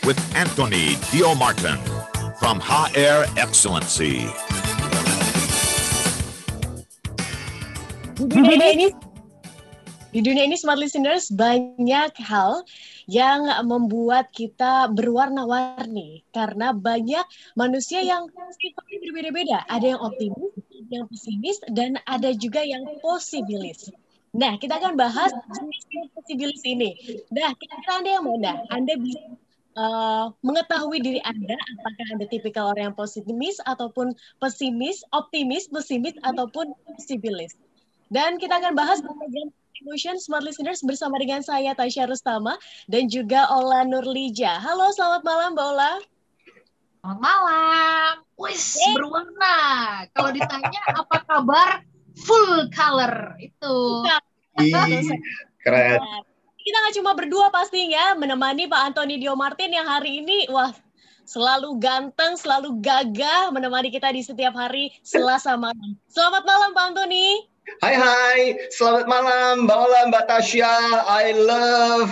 with Anthony Dio Martin from HR Excellency. Di dunia ini smart listeners, banyak hal yang membuat kita berwarna-warni karena banyak manusia yang sifatnya berbeda-beda. Ada yang optimis, yang pesimis, dan ada juga yang posibilis. Nah, kita akan bahas jenis posibilis ini. Nah, kira-kira Anda yang mana? Anda bisa mengetahui diri Anda, apakah Anda tipikal orang yang positif ataupun pesimis, optimis, pesimis, ataupun posibilis. Dan kita akan bahas bagian Emotion Smart Listeners bersama dengan saya Tasya Rustama dan juga Ola Nurlija. Halo, selamat malam Mbak Ola. Selamat malam. Wis, berwarna. Kalau ditanya apa kabar, full color itu. Keren. Kita nggak cuma berdua pastinya, menemani Pak Anthony Dio Martin yang hari ini, selalu ganteng, selalu gagah, menemani kita di setiap hari Selasa malam. Selamat malam Pak Anthony. Hai, selamat malam Mbak Ola, Mbak Tasya. I love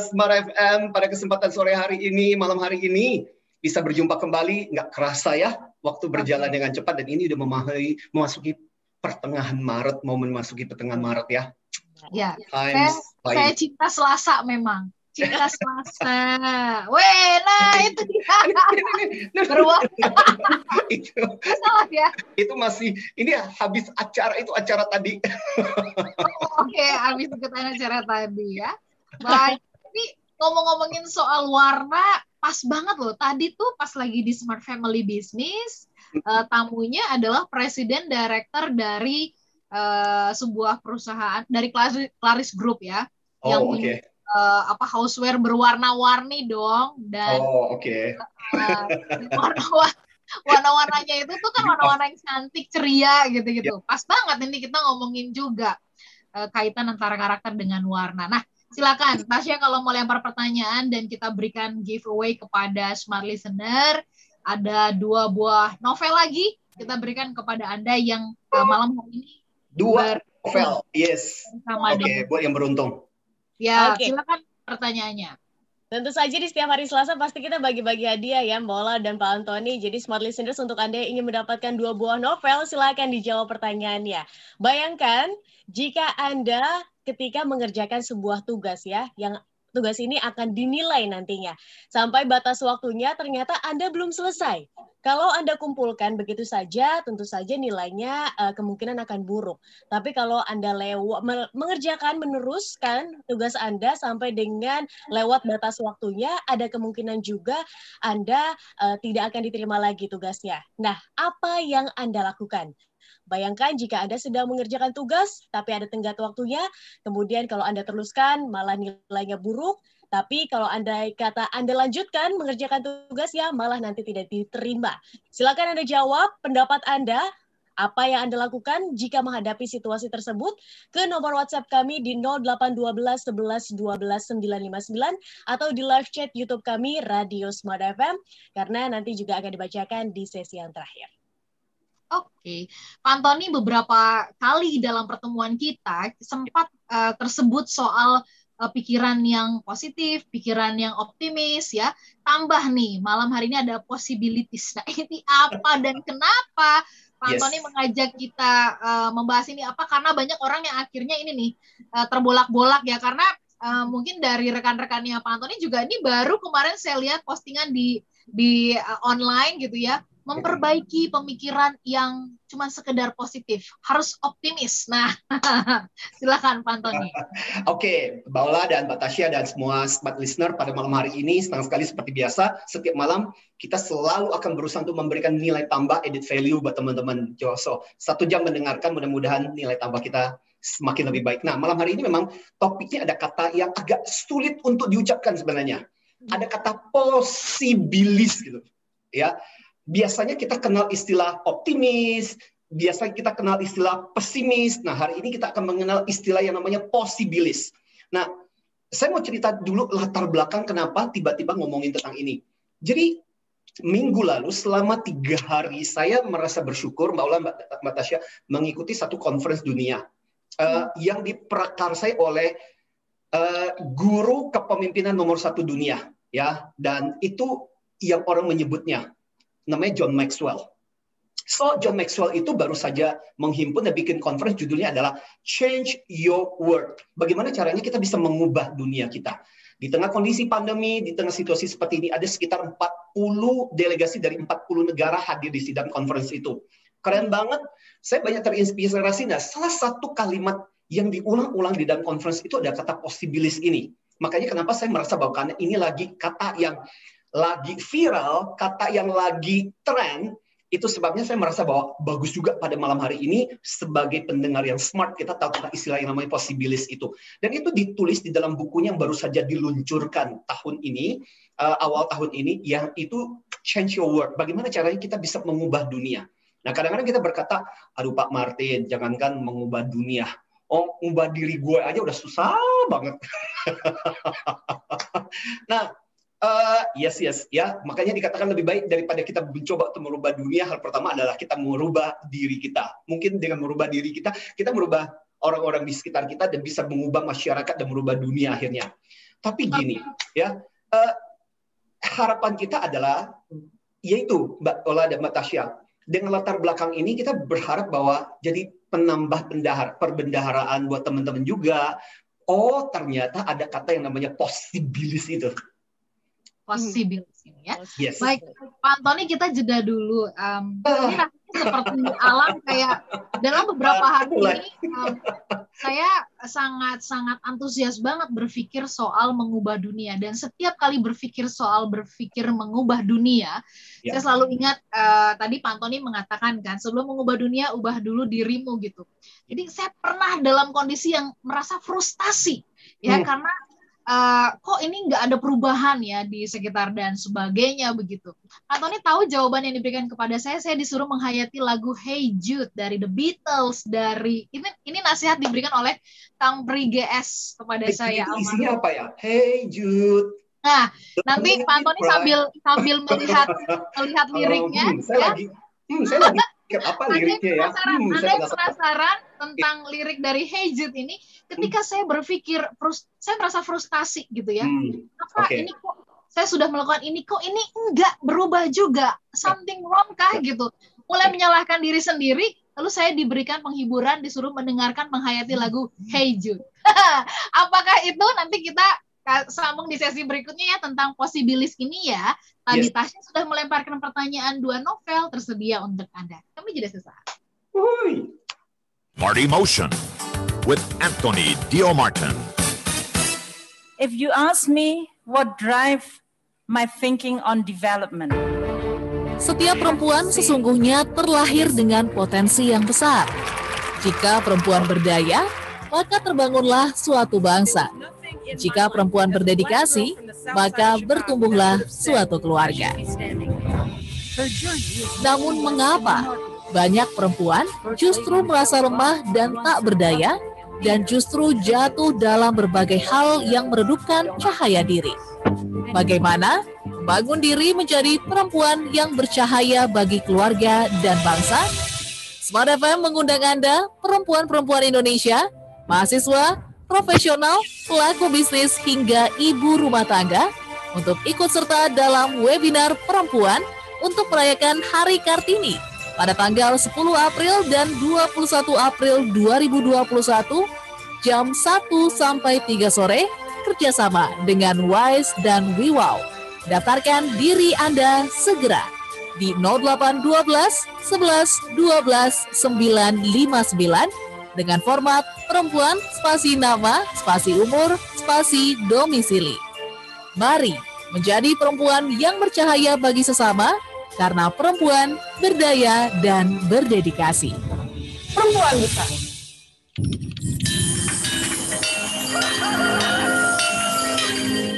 Smart FM pada kesempatan sore hari ini, malam hari ini. Bisa berjumpa kembali, nggak kerasa ya, waktu berjalan dengan cepat dan ini udah memasuki pertengahan Maret, mau memasuki pertengahan Maret ya. Ya, saya cinta Selasa memang. Cinta Selasa. Nah itu dia. Berwarna. Itu, salah ya. Itu masih, ini habis acara, itu acara tadi. Oke, habis ikutan acara tadi ya. Baik, ini ngomong-ngomongin soal warna, pas banget loh. Tadi tuh pas lagi di Smart Family Business, tamunya adalah Presiden Director dari sebuah perusahaan dari Claris Group ya, yang punya houseware berwarna-warni dong, dan warna-warnanya itu tuh kan warna-warna yang cantik, ceria gitu-gitu. Pas banget ini kita ngomongin juga kaitan antara karakter dengan warna. Nah, silakan Tasya kalau mau lempar pertanyaan dan kita berikan giveaway kepada smart listener. Ada 2 buah novel lagi kita berikan kepada Anda yang malam hari ini. 2 novel, yes. Oke, buat yang beruntung. Ya, silakan pertanyaannya. Tentu saja di setiap hari Selasa pasti kita bagi-bagi hadiah ya Mbak Ola dan Pak Anthony. Jadi smart listeners, untuk Anda yang ingin mendapatkan 2 buah novel, silakan dijawab pertanyaannya. Bayangkan jika Anda ketika mengerjakan sebuah tugas ya, yang tugas ini akan dinilai nantinya. Sampai batas waktunya ternyata Anda belum selesai. Kalau Anda kumpulkan begitu saja, tentu saja nilainya kemungkinan akan buruk. Tapi kalau Anda meneruskan tugas Anda sampai dengan lewat batas waktunya, ada kemungkinan juga Anda tidak akan diterima lagi tugasnya. Nah, apa yang Anda lakukan? Bayangkan jika Anda sedang mengerjakan tugas, tapi ada tenggat waktunya, kemudian kalau Anda teruskan, malah nilainya buruk. Tapi kalau Anda lanjutkan mengerjakan tugas ya, malah nanti tidak diterima. Silakan Anda jawab pendapat Anda, apa yang Anda lakukan jika menghadapi situasi tersebut ke nomor WhatsApp kami di 0812 11 12 959 atau di live chat YouTube kami Radio Smart FM, karena nanti juga akan dibacakan di sesi yang terakhir. Oke, Pak Anthony, beberapa kali dalam pertemuan kita sempat tersebut soal pikiran yang positif, pikiran yang optimis ya. Tambah nih, malam hari ini ada possibilities. Nah, ini apa dan kenapa Pak Anthony mengajak kita membahas ini? Apa karena banyak orang yang akhirnya ini nih terbolak-bolak ya, karena mungkin dari rekan-rekannya Pak Anthony juga ini baru kemarin saya lihat postingan di online gitu ya, memperbaiki pemikiran yang cuma sekedar positif, harus optimis. Nah, silakan Pak Anthony. Oke, Mbak Ola dan Mbak Tasya dan semua smart listener, pada malam hari ini senang sekali seperti biasa, setiap malam kita selalu akan berusaha untuk memberikan nilai tambah, added value buat teman-teman Joso. 1 jam mendengarkan, mudah-mudahan nilai tambah kita semakin lebih baik. Nah, malam hari ini memang topiknya ada kata yang agak sulit untuk diucapkan sebenarnya. Ada kata posibilis gitu, ya. Biasanya kita kenal istilah optimis, biasanya kita kenal istilah pesimis. Nah, hari ini kita akan mengenal istilah yang namanya posibilis. Nah, saya mau cerita dulu latar belakang kenapa tiba-tiba ngomongin tentang ini. Jadi, minggu lalu selama 3 hari saya merasa bersyukur, Mbak Ola, Mbak Tasya, mengikuti satu conference dunia yang diprakarsai oleh guru kepemimpinan nomor 1 dunia. ya, dan itu yang orang menyebutnya namanya John Maxwell. So John Maxwell itu baru saja menghimpun dan bikin conference, judulnya adalah Change Your World. Bagaimana caranya kita bisa mengubah dunia kita. Di tengah kondisi pandemi, di tengah situasi seperti ini, ada sekitar 40 delegasi dari 40 negara hadir di sidang conference itu. Keren banget, saya banyak terinspirasi. Nah, salah satu kalimat yang diulang-ulang di dalam conference itu ada kata possibilis ini. Makanya kenapa saya merasa bahwa karena ini lagi kata yang lagi viral, kata yang lagi tren, itu sebabnya saya merasa bahwa bagus juga pada malam hari ini sebagai pendengar yang smart kita tahu tentang istilah yang namanya possibilis itu. Dan itu ditulis di dalam bukunya yang baru saja diluncurkan tahun ini, awal tahun ini, yang itu Change Your World. Bagaimana caranya kita bisa mengubah dunia. Nah, kadang-kadang kita berkata, aduh Pak Martin, jangankan mengubah dunia. Oh, mengubah diri gue aja udah susah banget. Nah, yes, ya. Makanya dikatakan lebih baik daripada kita mencoba untuk merubah dunia, hal pertama adalah kita merubah diri kita. Mungkin dengan merubah diri kita, kita merubah orang-orang di sekitar kita dan bisa mengubah masyarakat dan merubah dunia akhirnya. Tapi gini, ya, harapan kita adalah, yaitu Mbak Ola dan Mbak Tasya, dengan latar belakang ini kita berharap bahwa jadi penambah perbendaharaan buat teman-teman juga. Oh, ternyata ada kata yang namanya possibilis itu. Possibility ya. Yes. Baik, Pak Antoni, kita jeda dulu. Ini rasanya seperti alam, kayak dalam beberapa hari ini saya sangat antusias banget berpikir soal mengubah dunia, dan setiap kali berpikir mengubah dunia, saya selalu ingat tadi Pak Antoni mengatakan kan, sebelum mengubah dunia ubah dulu dirimu gitu. Jadi saya pernah dalam kondisi yang merasa frustasi ya, karena kok ini nggak ada perubahan ya di sekitar dan sebagainya begitu. Antoni tahu jawaban yang diberikan kepada saya disuruh menghayati lagu Hey Jude dari The Beatles. Dari ini nasihat diberikan oleh Kang Pri GS kepada saya. Isinya apa ya? Hey Jude. Nah, nanti Pak Antoni sambil melihat liriknya. Saya lagi apa liriknya ya? Anda penasaran tentang lirik dari Hey Jude ini? Ketika saya berpikir, saya merasa frustasi gitu ya. Ini kok saya sudah melakukan ini, kok ini enggak berubah juga? Something wrong kah gitu? Mulai menyalahkan diri sendiri, lalu saya diberikan penghiburan, disuruh menghayati lagu Hey Jude. Apakah itu nanti kita sambung di sesi berikutnya ya tentang possibilis ini ya. Tadi Tasya sudah melemparkan pertanyaan 2 novel tersedia untuk Anda. Kami jeda sesaat. Marty Motion with Anthony Dio Martin. If you ask me what drive my thinking on development. Setiap perempuan sesungguhnya terlahir dengan potensi yang besar. Jika perempuan berdaya, maka terbangunlah suatu bangsa. Jika perempuan berdedikasi, maka bertumbuhlah suatu keluarga. Namun mengapa banyak perempuan justru merasa lemah dan tak berdaya, dan justru jatuh dalam berbagai hal yang meredupkan cahaya diri? Bagaimana membangun diri menjadi perempuan yang bercahaya bagi keluarga dan bangsa? Smart FM mengundang Anda, perempuan-perempuan Indonesia, mahasiswa, profesional, pelaku bisnis, hingga ibu rumah tangga, untuk ikut serta dalam webinar perempuan untuk merayakan Hari Kartini pada tanggal 10 April dan 21 April 2021 jam 1 sampai 3 sore kerjasama dengan WISE dan WeWow. Daftarkan diri Anda segera di 0812 11 12 959 dengan format perempuan, spasi nama, spasi umur, spasi domisili. Mari menjadi perempuan yang bercahaya bagi sesama, karena perempuan berdaya dan berdedikasi. Perempuan besar.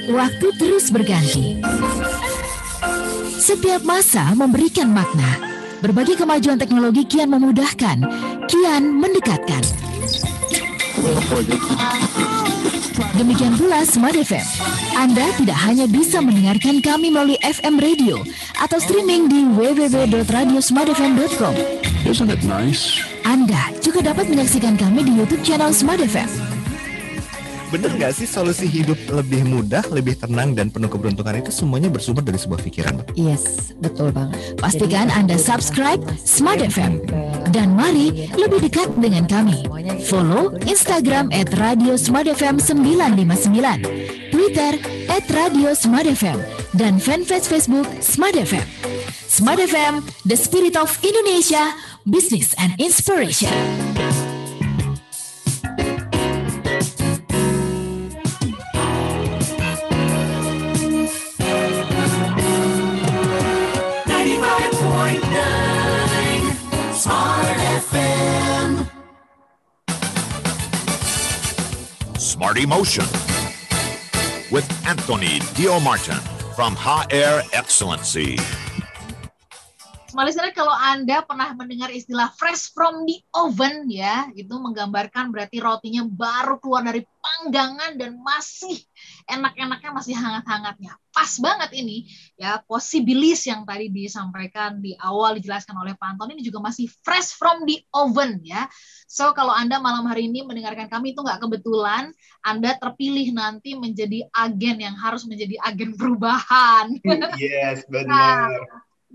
Waktu terus berganti. Setiap masa memberikan makna. Berbagai kemajuan teknologi kian memudahkan, kian mendekatkan. Demikian pula Smart FM. Anda tidak hanya bisa mendengarkan kami melalui FM radio atau streaming di www.radiosmartfm.com. Isn't it nice? Anda juga dapat menyaksikan kami di YouTube channel Smart FM. Bener nggak sih solusi hidup lebih mudah, lebih tenang, dan penuh keberuntungan itu semuanya bersumber dari sebuah pikiran? Yes, betul Bang. Pastikan Anda subscribe Smart FM. Dan mari lebih dekat dengan kami. Follow Instagram @radiosmartfm959, Twitter @radiosmartfm, dan fanpage Facebook Smart FM. Smart FM, the spirit of Indonesia, business and inspiration. Smart Emotion with Anthony Dio Martin from HR Excellency. Smart listener, kalau Anda pernah mendengar istilah fresh from the oven, ya, itu menggambarkan berarti rotinya baru keluar dari panggangan dan masih enak-enaknya, masih hangat-hangatnya. Pas banget ini, ya, possibilis yang tadi disampaikan di awal dijelaskan oleh Pak Anton ini juga masih fresh from the oven, ya. So, kalau Anda malam hari ini mendengarkan kami itu nggak kebetulan, Anda terpilih nanti menjadi agen yang harus menjadi agen perubahan. Yes, benar.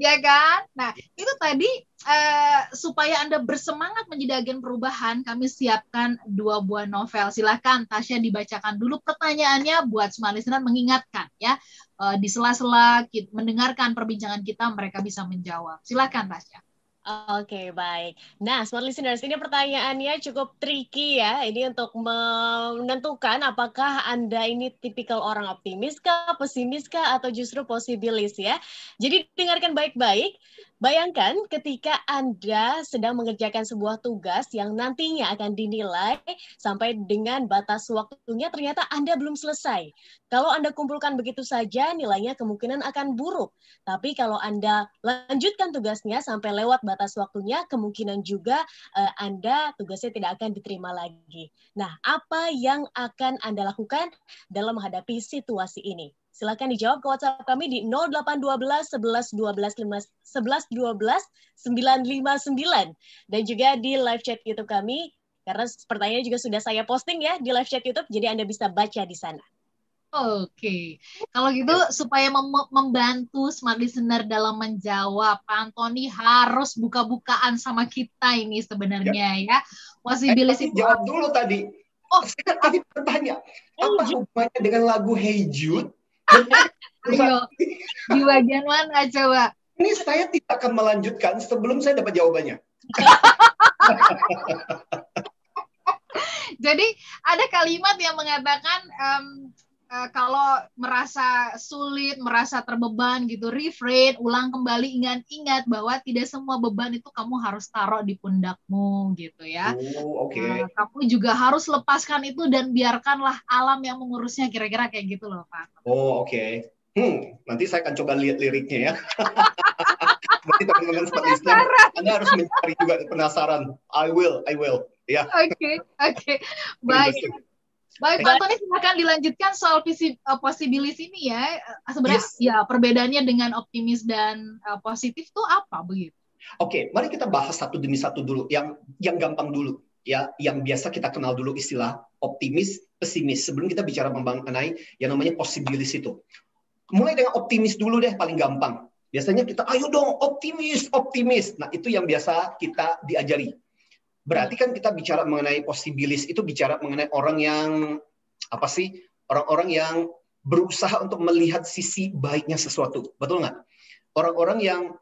Ya kan? Nah, itu tadi supaya Anda bersemangat menjadi agen perubahan, kami siapkan 2 buah novel. Silakan Tasya dibacakan dulu pertanyaannya buat Smart Listener, mengingatkan ya. Di sela-sela mendengarkan perbincangan kita, mereka bisa menjawab. Silakan Tasya. Oke, baik. Nah, Smart Listeners, ini pertanyaannya cukup tricky ya. Ini untuk menentukan apakah Anda ini tipikal orang optimis kah, pesimis kah, atau justru posibilis ya. Jadi dengarkan baik-baik. Bayangkan ketika Anda sedang mengerjakan sebuah tugas yang nantinya akan dinilai sampai dengan batas waktunya, ternyata Anda belum selesai. Kalau Anda kumpulkan begitu saja, nilainya kemungkinan akan buruk. Tapi kalau Anda lanjutkan tugasnya sampai lewat batas waktunya, kemungkinan juga Anda tugasnya tidak akan diterima lagi. Nah, apa yang akan Anda lakukan dalam menghadapi situasi ini? Silakan dijawab ke WhatsApp kami di 0812 11 12 11 12 959 dan juga di live chat YouTube kami, karena pertanyaannya juga sudah saya posting ya di live chat YouTube, jadi Anda bisa baca di sana. Oke, kalau gitu supaya membantu Smart Listener dalam menjawab, Pak Antoni harus buka-bukaan sama kita ini sebenarnya ya. Possibilis itu jawab dulu tadi. Oh, saya tadi bertanya, apa hubungannya dengan lagu Hey Jude? Ayo, di bagian mana coba? Ini saya tidak akan melanjutkan sebelum saya dapat jawabannya. Jadi ada kalimat yang mengatakan kalau merasa sulit, merasa terbeban gitu, refrain, ulang kembali, ingat bahwa tidak semua beban itu kamu harus taruh di pundakmu gitu ya. Oh, okay. Kamu juga harus lepaskan itu dan biarkanlah alam yang mengurusnya, kira-kira kayak gitu loh Pak. Oh, oke. Okay. Nanti saya akan coba lihat liriknya ya. Berarti teman-teman Smart Listener, Anda harus mencari juga, penasaran. I will. Ya. Oke. Baik. Baik, Pak Antoni, silakan dilanjutkan soal possibilis ini ya. Sebenarnya ya perbedaannya dengan optimis dan positif itu apa begitu? Oke, mari kita bahas satu demi satu dulu. Yang gampang dulu ya, yang biasa kita kenal dulu istilah optimis, pesimis. Sebelum kita bicara mengenai yang namanya possibilis itu. Mulai dengan optimis dulu deh, paling gampang. Biasanya kita, ayo dong optimis. Nah, itu yang biasa kita diajari. Berarti kan kita bicara mengenai possibilis itu bicara mengenai orang yang apa sih? Orang-orang yang berusaha untuk melihat sisi baiknya sesuatu, betul nggak? Orang-orang yang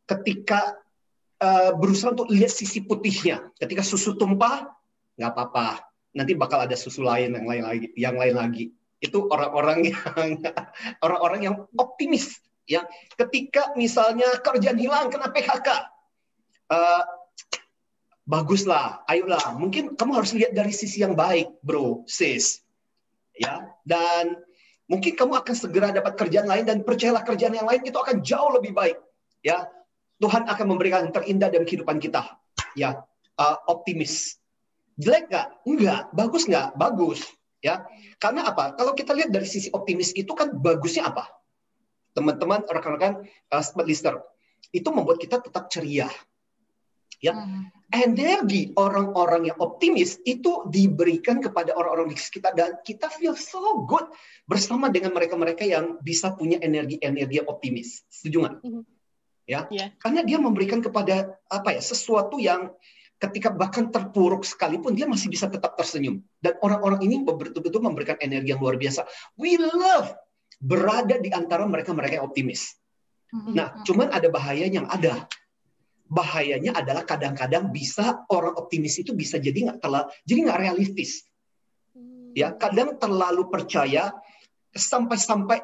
ketika berusaha untuk lihat sisi putihnya, ketika susu tumpah nggak apa-apa, nanti bakal ada susu lain yang lain lagi. Itu orang-orang yang optimis, ya. Ketika misalnya kerjaan hilang kena PHK. Baguslah, ayolah. Mungkin kamu harus lihat dari sisi yang baik, bro, sis. Ya, dan mungkin kamu akan segera dapat kerjaan lain dan percayalah kerjaan yang lain itu akan jauh lebih baik. Ya, Tuhan akan memberikan yang terindah dalam kehidupan kita. Ya, optimis. Jelek nggak? Enggak. Bagus nggak? Bagus. Ya, karena apa? Kalau kita lihat dari sisi optimis itu kan bagusnya apa? Teman-teman, rekan-rekan Smart Listener, itu membuat kita tetap ceria. Ya, energi orang-orang yang optimis itu diberikan kepada orang-orang di sekitar dan kita feel so good bersama dengan mereka-mereka yang bisa punya energi-energi yang optimis. Setuju nggak? Ya, karena dia memberikan kepada sesuatu yang ketika bahkan terpuruk sekalipun dia masih bisa tetap tersenyum. Dan orang-orang ini betul-betul memberikan energi yang luar biasa. We love berada di antara mereka-mereka yang optimis. Nah, cuman ada bahayanya yang ada. Bahayanya adalah kadang-kadang bisa orang optimis itu bisa jadi nggak realistis. Ya, kadang terlalu percaya sampai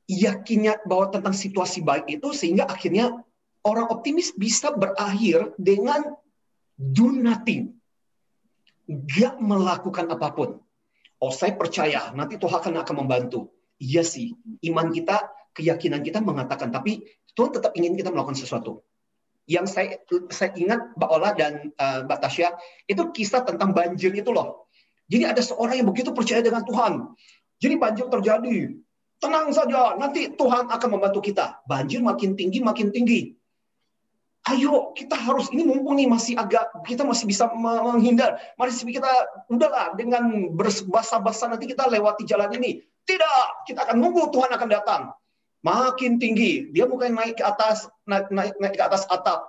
yakinnya bahwa tentang situasi baik itu sehingga akhirnya orang optimis bisa berakhir dengan do nothing, nggak melakukan apapun. Oh, saya percaya nanti Tuhan akan membantu. Iya sih, iman kita, keyakinan kita mengatakan, tapi Tuhan tetap ingin kita melakukan sesuatu. Yang saya ingat Mbak Ola dan Mbak Tasya, itu kisah tentang banjir itu loh. Jadi ada seorang yang begitu percaya dengan Tuhan. Jadi banjir terjadi. Tenang saja, nanti Tuhan akan membantu kita. Banjir makin tinggi. Ayo, kita harus, ini mumpung nih kita masih bisa menghindar. Mari kita, udahlah, dengan berbasa-basa nanti kita lewati jalan ini. Tidak, kita akan nunggu Tuhan akan datang. Makin tinggi, dia bukan naik ke atas atap.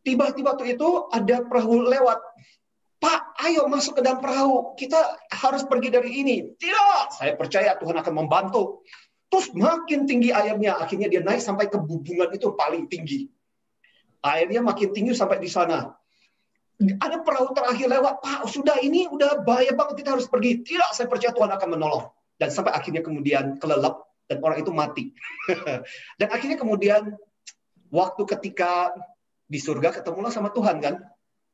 Tiba-tiba itu ada perahu lewat. Pak, ayo masuk ke dalam perahu. Kita harus pergi dari ini. Tidak, saya percaya Tuhan akan membantu. Terus makin tinggi airnya, akhirnya dia naik sampai ke bubungan itu paling tinggi. Airnya makin tinggi sampai di sana. Ada perahu terakhir lewat. Pak, ini udah bahaya banget, kita harus pergi. Tidak, saya percaya Tuhan akan menolong. Dan sampai akhirnya kemudian kelelep. Dan orang itu mati. Dan akhirnya kemudian waktu ketika di surga ketemulah sama Tuhan kan.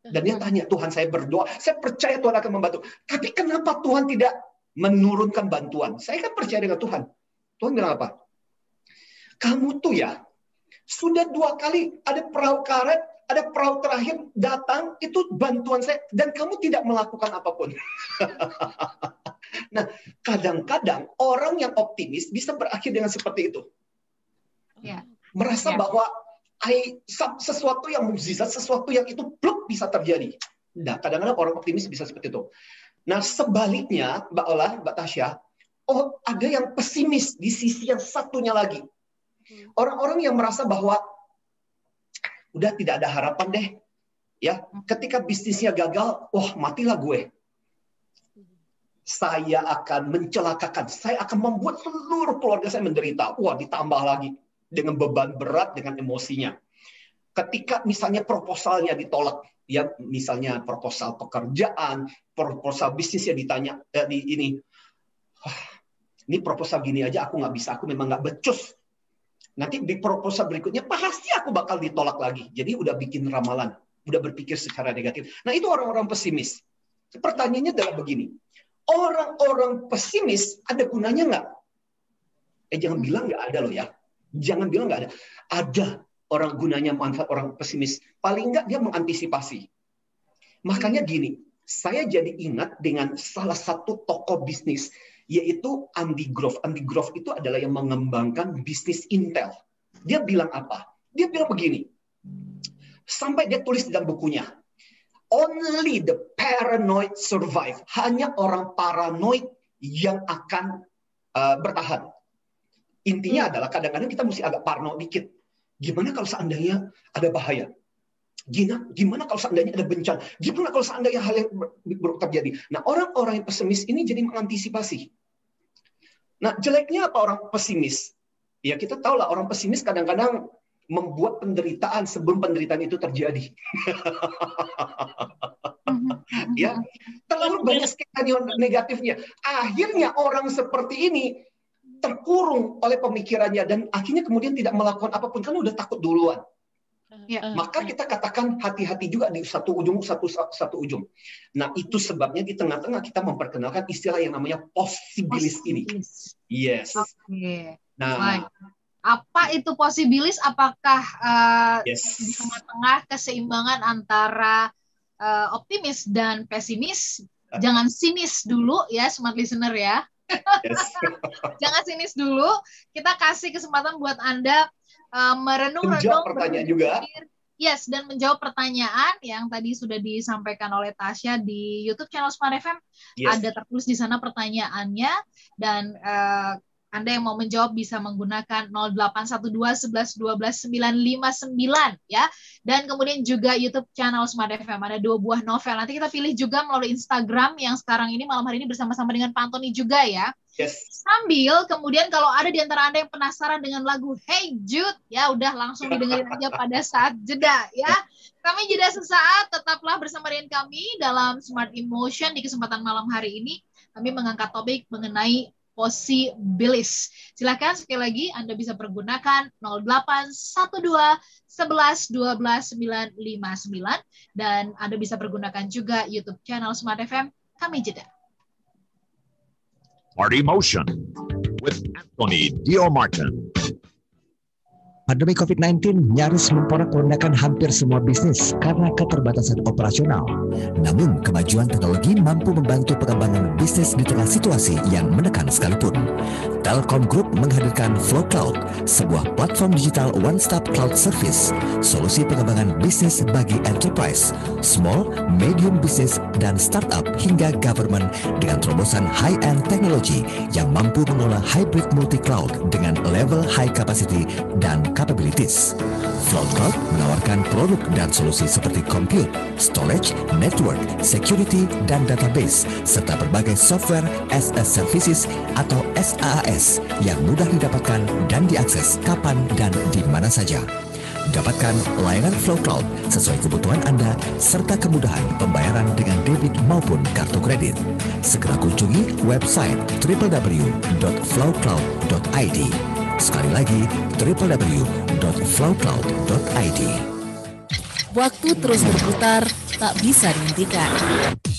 Dan dia tanya, Tuhan saya berdoa, saya percaya Tuhan akan membantu. Tapi kenapa Tuhan tidak menurunkan bantuan? Saya kan percaya dengan Tuhan. Tuhan bilang apa? Kamu tuh ya, sudah 2 kali ada perahu karet, ada perahu terakhir datang, itu bantuan saya. Dan kamu tidak melakukan apapun. Nah, kadang-kadang orang yang optimis bisa berakhir dengan seperti itu. Merasa bahwa sesuatu yang mukjizat, sesuatu yang itu pluk bisa terjadi. Nah, kadang-kadang orang optimis bisa seperti itu. Nah, sebaliknya, Mbak Ola, Mbak Tasya, ada yang pesimis di sisi yang satunya lagi. Orang-orang yang merasa bahwa udah tidak ada harapan deh. Ya, ketika bisnisnya gagal, wah matilah gue. Saya akan mencelakakan, saya akan membuat seluruh keluarga saya menderita. Wah, ditambah lagi dengan beban berat, dengan emosinya. Ketika misalnya proposalnya ditolak, ya misalnya proposal pekerjaan, proposal bisnisnya ditanya, ini proposal gini aja aku nggak bisa, aku memang nggak becus. Nanti di proposal berikutnya pasti aku bakal ditolak lagi. Jadi udah bikin ramalan, udah berpikir secara negatif. Nah, itu orang-orang pesimis. Pertanyaannya adalah begini. Orang-orang pesimis ada gunanya nggak? Jangan bilang nggak ada loh ya. Jangan bilang nggak ada. Ada orang gunanya manfaat orang pesimis. Paling nggak dia mengantisipasi. Makanya gini, saya jadi ingat dengan salah satu tokoh bisnis, yaitu Andy Grove. Andy Grove itu adalah yang mengembangkan bisnis Intel. Dia bilang apa? Dia bilang begini. Sampai dia tulis dalam bukunya. Only the paranoid survive. Hanya orang paranoid yang akan bertahan. Intinya adalah kadang-kadang kita mesti agak parno dikit. Gimana kalau seandainya ada bahaya? Gimana kalau seandainya ada bencana? Gimana kalau seandainya hal yang buruk terjadi? Nah, orang-orang yang pesimis ini jadi mengantisipasi. Nah, jeleknya apa orang pesimis? Ya, kita tahu lah orang pesimis kadang-kadang membuat penderitaan sebelum penderitaan itu terjadi. Ya, terlalu banyak skenario negatifnya. Akhirnya orang seperti ini terkurung oleh pemikirannya dan akhirnya kemudian tidak melakukan apapun karena udah takut duluan. Maka kita katakan hati-hati juga di satu ujung. Nah, itu sebabnya di tengah-tengah kita memperkenalkan istilah yang namanya possibilis ini. Yes. Nah, apa itu possibilis? Apakah di tengah-tengah keseimbangan antara optimis dan pesimis? Jangan sinis dulu ya, smart listener ya. Jangan sinis dulu. Kita kasih kesempatan buat Anda merenung-renung, pertanyaan juga. Yes, dan menjawab pertanyaan yang tadi sudah disampaikan oleh Tasya di YouTube channel Smart FM. Yes. Ada tertulis di sana pertanyaannya, dan Anda yang mau menjawab bisa menggunakan 0812 11 12 959 ya. Dan kemudian juga YouTube channel Smart FM, ada 2 buah novel. Nanti kita pilih juga melalui Instagram yang sekarang ini malam hari ini bersama-sama dengan Pak Antoni juga ya. Yes. Sambil kemudian kalau ada di antara Anda yang penasaran dengan lagu Hey Jude, ya udah langsung didengerin aja pada saat jeda ya. Kami jeda sesaat, tetaplah bersama dengan kami dalam Smart Emotion di kesempatan malam hari ini. Kami mengangkat topik mengenai possibilis. Silakan sekali lagi Anda bisa pergunakan 0812 11 12 959 dan Anda bisa pergunakan juga YouTube channel Smart FM. Kami jeda. Smart Emotion with Anthony Dio Martin. Pandemi COVID-19 nyaris memporak-porandakan hampir semua bisnis karena keterbatasan operasional. Namun, kemajuan teknologi mampu membantu pengembangan bisnis di tengah situasi yang menekan sekalipun. Telkom Group menghadirkan Flow Cloud, sebuah platform digital one-stop cloud service, solusi pengembangan bisnis bagi enterprise, small, medium business, dan startup hingga government dengan terobosan high-end teknologi yang mampu mengelola hybrid multi-cloud dengan level high capacity dan capabilities. Flow Cloud menawarkan produk dan solusi seperti compute, storage, network, security, dan database, serta berbagai software as a services atau SaaS yang mudah didapatkan dan diakses kapan dan di mana saja. Dapatkan layanan Flow Cloud sesuai kebutuhan Anda serta kemudahan pembayaran dengan debit maupun kartu kredit. Segera kunjungi website www.flowcloud.id. Sekali lagi, www.flowcloud.id. Waktu terus berputar, tak bisa dihentikan.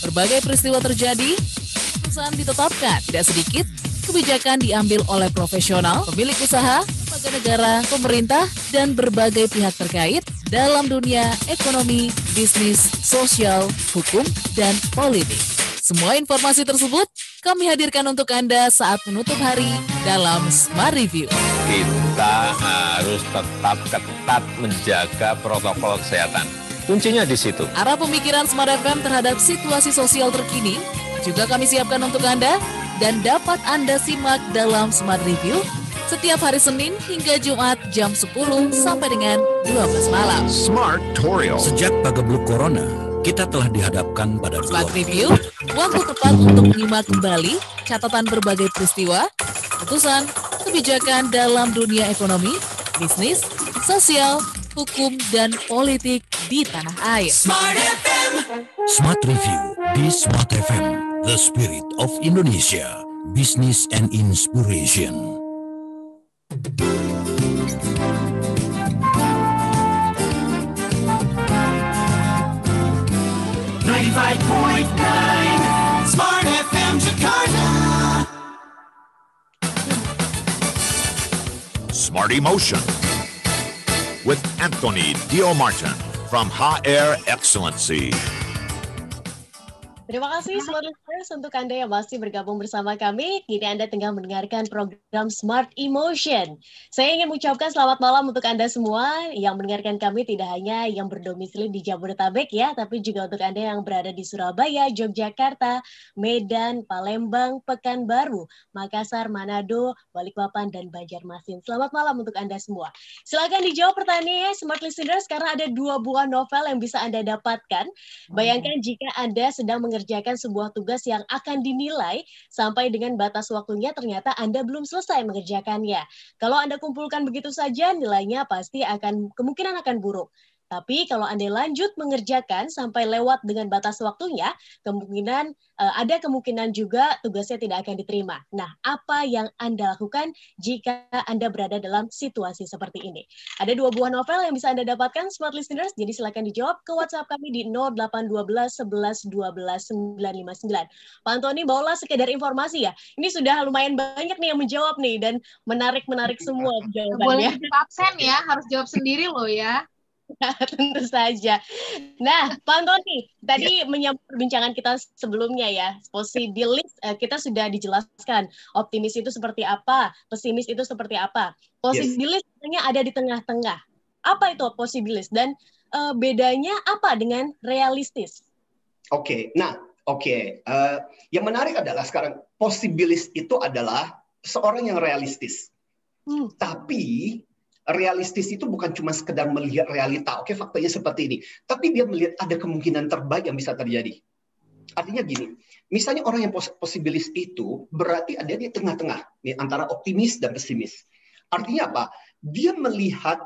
Berbagai peristiwa terjadi, keputusan ditetapkan. Tidak sedikit, kebijakan diambil oleh profesional, pemilik usaha, lembaga negara, pemerintah, dan berbagai pihak terkait dalam dunia ekonomi, bisnis, sosial, hukum, dan politik. Semua informasi tersebut kami hadirkan untuk Anda saat menutup hari dalam Smart Review. Kita harus tetap ketat menjaga protokol kesehatan. Kuncinya di situ. Arah pemikiran Smart FM terhadap situasi sosial terkini juga kami siapkan untuk Anda dan dapat Anda simak dalam Smart Review setiap hari Senin hingga Jumat jam 10 sampai dengan 12 malam. Smart Tutorial. Sejak pagebluk corona, kita telah dihadapkan pada Smart Review, waktu tepat untuk menyimak kembali catatan berbagai peristiwa, keputusan, kebijakan dalam dunia ekonomi, bisnis, sosial, hukum, dan politik di tanah air. Smart FM. Smart Review di Smart FM, the spirit of Indonesia, business and inspiration. 95.9 Smart FM Jakarta. Smart Emotion with Anthony Dio Martin from HR Excellency. Terima kasih Smart Listeners untuk Anda yang masih bergabung bersama kami. Kini Anda tengah mendengarkan program Smart Emotion. Saya ingin mengucapkan selamat malam untuk Anda semua yang mendengarkan kami, tidak hanya yang berdomisili di Jabodetabek ya, tapi juga untuk Anda yang berada di Surabaya, Yogyakarta, Medan, Palembang, Pekanbaru, Makassar, Manado, Balikpapan, dan Banjarmasin. Selamat malam untuk Anda semua. Silakan dijawab pertanyaannya Smart Listeners karena ada 2 buah novel yang bisa Anda dapatkan. Bayangkan jika Anda sedang mengerjakan sebuah tugas yang akan dinilai sampai dengan batas waktunya, ternyata Anda belum selesai mengerjakannya. Kalau Anda kumpulkan begitu saja, nilainya pasti kemungkinan akan buruk. Tapi kalau Anda lanjut mengerjakan sampai lewat dengan batas waktunya, ada kemungkinan juga tugasnya tidak akan diterima. Nah, apa yang Anda lakukan jika Anda berada dalam situasi seperti ini? Ada 2 buah novel yang bisa Anda dapatkan, Smart Listeners, jadi silakan dijawab ke WhatsApp kami di 0812 11 12 959. Pak Antoni, bawalah sekedar informasi ya. Ini sudah lumayan banyak nih yang menjawab nih, dan menarik semua jawabannya. Boleh absen ya, harus jawab sendiri loh ya. Tentu saja. Nah, Pak Antoni, tadi menyambut perbincangan kita sebelumnya ya, possibilis kita sudah dijelaskan. Optimis itu seperti apa, pesimis itu seperti apa. Possibilis sebenarnya ada di tengah-tengah. Apa itu possibilis dan bedanya apa dengan realistis? Oke. Yang menarik adalah sekarang posibilis itu adalah seorang yang realistis. Tapi realistis itu bukan cuma sekedar melihat realita. Oke, faktanya seperti ini. Tapi dia melihat ada kemungkinan terbaik yang bisa terjadi. Artinya gini, misalnya orang yang posibilis itu berarti ada di tengah-tengah antara optimis dan pesimis. Artinya apa? Dia melihat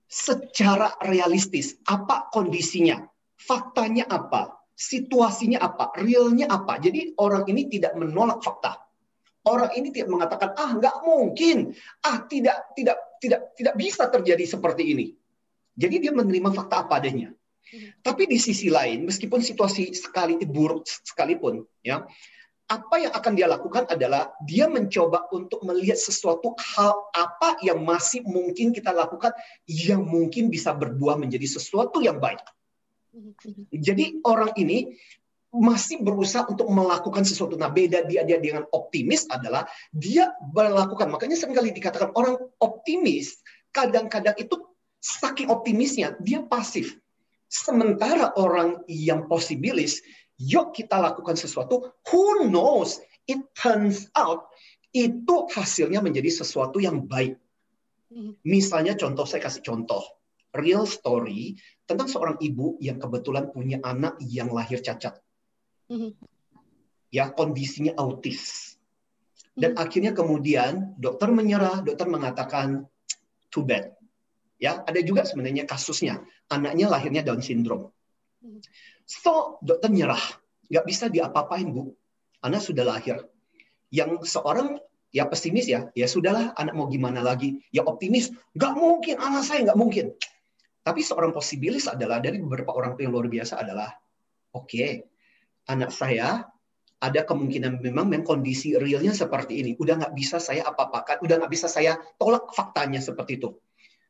secara realistis apa kondisinya, faktanya apa, situasinya apa, realnya apa. Jadi orang ini tidak menolak fakta. Orang ini tidak mengatakan nggak mungkin, tidak bisa terjadi seperti ini. Jadi dia menerima fakta apa adanya. Tapi di sisi lain, meskipun situasi buruk sekalipun, ya, apa yang akan dia lakukan adalah dia mencoba untuk melihat sesuatu hal apa yang masih mungkin kita lakukan yang mungkin bisa berbuah menjadi sesuatu yang baik. Jadi orang ini masih berusaha untuk melakukan sesuatu. Nah, beda dia dengan optimis adalah dia melakukan. Makanya seringkali dikatakan orang optimis kadang-kadang itu saking optimisnya dia pasif. Sementara orang yang posibilis, yuk kita lakukan sesuatu, who knows, it turns out itu hasilnya menjadi sesuatu yang baik. Misalnya saya kasih contoh real story tentang seorang ibu yang kebetulan punya anak yang lahir cacat. Ya, kondisinya autis. Dan akhirnya kemudian dokter menyerah, dokter mengatakan too bad. Ya, ada juga sebenarnya kasusnya, anaknya lahirnya Down syndrome. So, dokter nyerah, nggak bisa diapa-apain, Bu. Anak sudah lahir. Yang seorang ya pesimis ya sudahlah, anak mau gimana lagi? Ya optimis, nggak mungkin, anak saya nggak mungkin. Tapi seorang posibilis adalah dari beberapa orang yang luar biasa adalah, oke, anak saya ada kemungkinan memang kondisi realnya seperti ini. Udah nggak bisa saya apa-apakan, udah nggak bisa saya tolak faktanya seperti itu.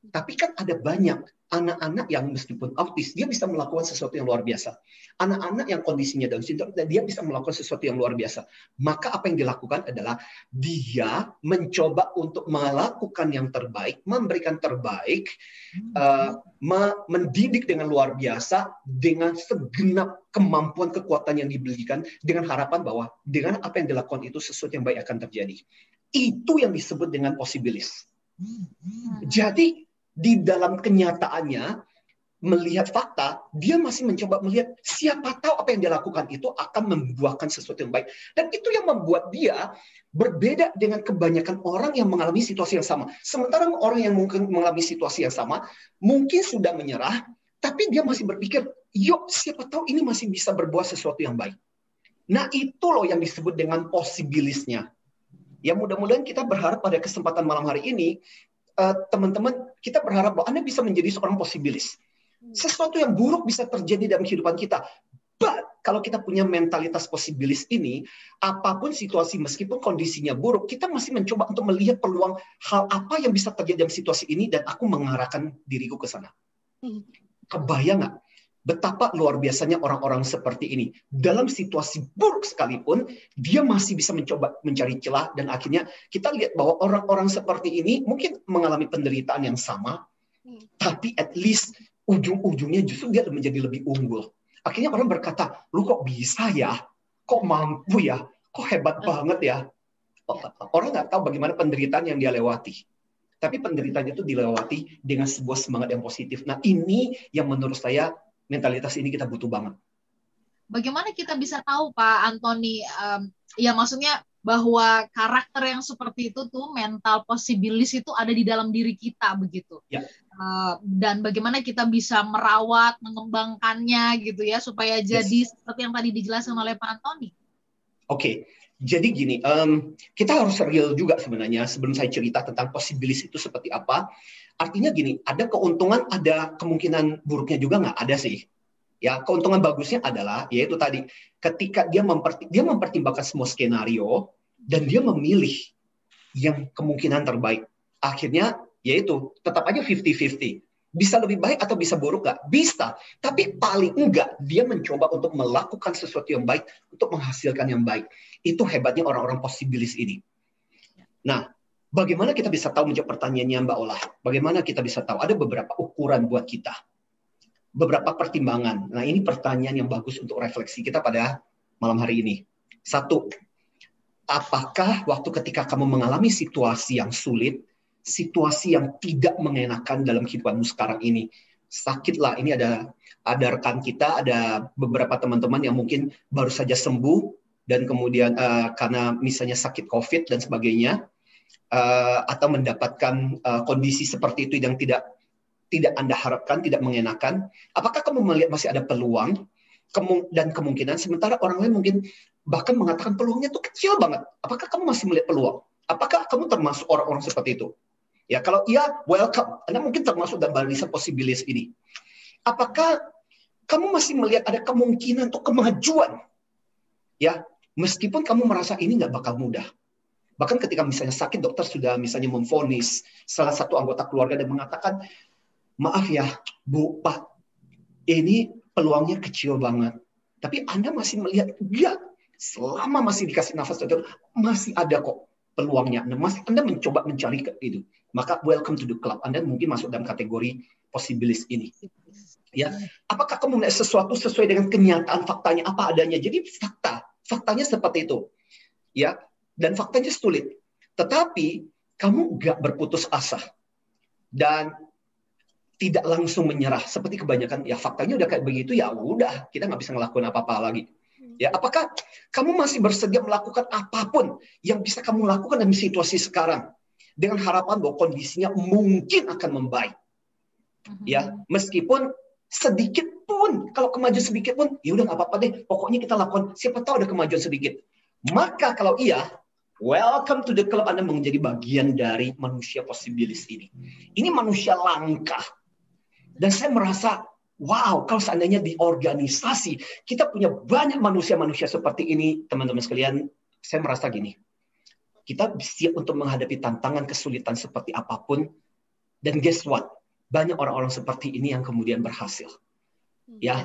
Tapi kan ada banyak anak-anak yang meskipun autis, dia bisa melakukan sesuatu yang luar biasa. Anak-anak yang kondisinya Down syndrome, dia bisa melakukan sesuatu yang luar biasa. Maka apa yang dilakukan adalah dia mencoba untuk melakukan yang terbaik, memberikan terbaik, mendidik dengan luar biasa, dengan segenap kemampuan kekuatan yang diberikan, dengan harapan bahwa dengan apa yang dilakukan itu sesuatu yang baik akan terjadi. Itu yang disebut dengan posibilis. Jadi di dalam kenyataannya, melihat fakta, dia masih mencoba melihat siapa tahu apa yang dia lakukan itu akan membuahkan sesuatu yang baik. Dan itu yang membuat dia berbeda dengan kebanyakan orang yang mengalami situasi yang sama. Sementara orang yang mungkin mengalami situasi yang sama, mungkin sudah menyerah, tapi dia masih berpikir, yuk siapa tahu ini masih bisa berbuah sesuatu yang baik. Nah itu loh yang disebut dengan posibilisnya. Ya mudah-mudahan kita berharap pada kesempatan malam hari ini, teman-teman, kita berharap bahwa Anda bisa menjadi seorang posibilis. Sesuatu yang buruk bisa terjadi dalam kehidupan kita. But, kalau kita punya mentalitas posibilis ini, apapun situasi, meskipun kondisinya buruk, kita masih mencoba untuk melihat peluang hal apa yang bisa terjadi dalam situasi ini, dan aku mengarahkan diriku ke sana. Kebayang nggak? Betapa luar biasanya orang-orang seperti ini. Dalam situasi buruk sekalipun, dia masih bisa mencoba mencari celah, dan akhirnya kita lihat bahwa orang-orang seperti ini mungkin mengalami penderitaan yang sama, tapi at least ujung-ujungnya justru dia menjadi lebih unggul. Akhirnya orang berkata, lu kok bisa ya? Kok mampu ya? Kok hebat banget ya? Orang nggak tahu bagaimana penderitaan yang dia lewati. Tapi penderitaan itu dilewati dengan sebuah semangat yang positif. Nah ini yang menurut saya, mentalitas ini kita butuh banget. Bagaimana kita bisa tahu Pak Antoni, ya maksudnya bahwa karakter yang seperti itu tuh, mental posibilis itu ada di dalam diri kita begitu. Ya. Dan bagaimana kita bisa merawat, mengembangkannya gitu ya, supaya jadi seperti yang tadi dijelaskan oleh Pak Antoni. Oke, jadi gini, kita harus real juga sebenarnya sebelum saya cerita tentang posibilis itu seperti apa. Artinya gini, ada keuntungan, ada kemungkinan buruknya juga nggak? Ada sih. Ya, keuntungan bagusnya adalah, yaitu tadi, ketika dia mempertimbangkan semua skenario, dan dia memilih yang kemungkinan terbaik. Akhirnya, yaitu, tetap aja 50-50. Bisa lebih baik atau bisa buruk nggak? Bisa. Tapi paling enggak, dia mencoba untuk melakukan sesuatu yang baik, untuk menghasilkan yang baik. Itu hebatnya orang-orang posibilis ini. Nah, bagaimana kita bisa tahu, menjawab pertanyaannya Mbak Olah? Bagaimana kita bisa tahu? Ada beberapa ukuran buat kita. beberapa pertimbangan. Nah, ini pertanyaan yang bagus untuk refleksi kita pada malam hari ini. Satu, apakah waktu ketika kamu mengalami situasi yang sulit, situasi yang tidak mengenakan dalam kehidupanmu sekarang ini, sakitlah, ini ada rekan kita, ada beberapa teman-teman yang mungkin baru saja sembuh, dan kemudian karena misalnya sakit COVID dan sebagainya, atau mendapatkan kondisi seperti itu yang tidak Anda harapkan, tidak mengenakan, apakah kamu melihat masih ada peluang dan kemungkinan, sementara orang lain mungkin bahkan mengatakan peluangnya itu kecil banget. Apakah kamu masih melihat peluang? Apakah kamu termasuk orang-orang seperti itu? Ya, kalau iya, welcome. Anda mungkin termasuk dalam barisan posibilis ini. Apakah kamu masih melihat ada kemungkinan untuk kemajuan? Ya, meskipun kamu merasa ini nggak bakal mudah. Bahkan ketika misalnya sakit, dokter sudah misalnya memvonis salah satu anggota keluarga dan mengatakan, maaf ya, Bu, Pak, ini peluangnya kecil banget. Tapi Anda masih melihat, enggak, selama masih dikasih nafas, masih ada kok peluangnya. Anda mencoba mencari itu. Maka welcome to the club. Anda mungkin masuk dalam kategori posibilis ini. Ya, apakah kamu melihat sesuatu sesuai dengan kenyataan faktanya apa adanya? Jadi faktanya seperti itu. Ya, dan faktanya sulit. Tetapi kamu enggak berputus asa. Dan tidak langsung menyerah seperti kebanyakan, ya faktanya udah kayak begitu, ya udah, kita nggak bisa ngelakuin apa-apa lagi. Ya, apakah kamu masih bersedia melakukan apapun yang bisa kamu lakukan dalam situasi sekarang dengan harapan bahwa kondisinya mungkin akan membaik? Ya, meskipun sedikit pun, kalau kemajuan sedikit pun, ya udah nggak apa-apa deh, pokoknya kita lakukan, siapa tahu ada kemajuan sedikit. Maka kalau iya, welcome to the club. Anda menjadi bagian dari manusia posibilis ini. Ini manusia langka. Dan saya merasa, wow, kalau seandainya di organisasi, kita punya banyak manusia-manusia seperti ini, teman-teman sekalian, saya merasa gini, kita siap untuk menghadapi tantangan kesulitan seperti apapun, dan guess what? Banyak orang-orang seperti ini yang kemudian berhasil. Ya,